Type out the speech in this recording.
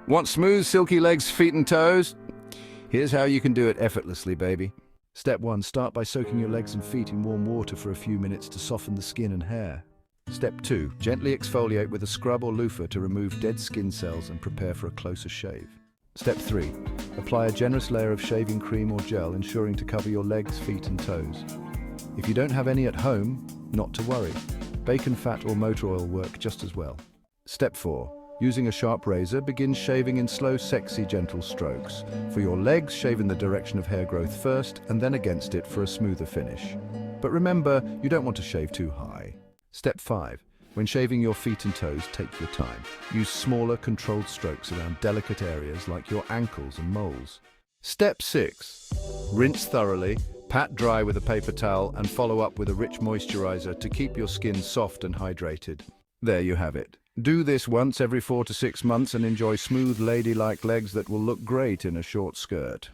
Want smooth, silky legs, feet and toes? Here's how you can do it effortlessly, baby. Step 1. Start by soaking your legs and feet in warm water for a few minutes to soften the skin and hair. Step 2. Gently exfoliate with a scrub or loofah to remove dead skin cells and prepare for a closer shave. Step 3. Apply a generous layer of shaving cream or gel, ensuring to cover your legs, feet and toes. If you don't have any at home, not to worry. Bacon fat or motor oil work just as well. Step 4. Using a sharp razor, begin shaving in slow, sexy, gentle strokes. For your legs, shave in the direction of hair growth first and then against it for a smoother finish. But remember, you don't want to shave too high. Step 5. When shaving your feet and toes, take your time. Use smaller, controlled strokes around delicate areas like your ankles and moles. Step 6. Rinse thoroughly, pat dry with a paper towel and follow up with a rich moisturizer to keep your skin soft and hydrated. There you have it. Do this once every 4 to 6 months and enjoy smooth, ladylike legs that will look great in a short skirt.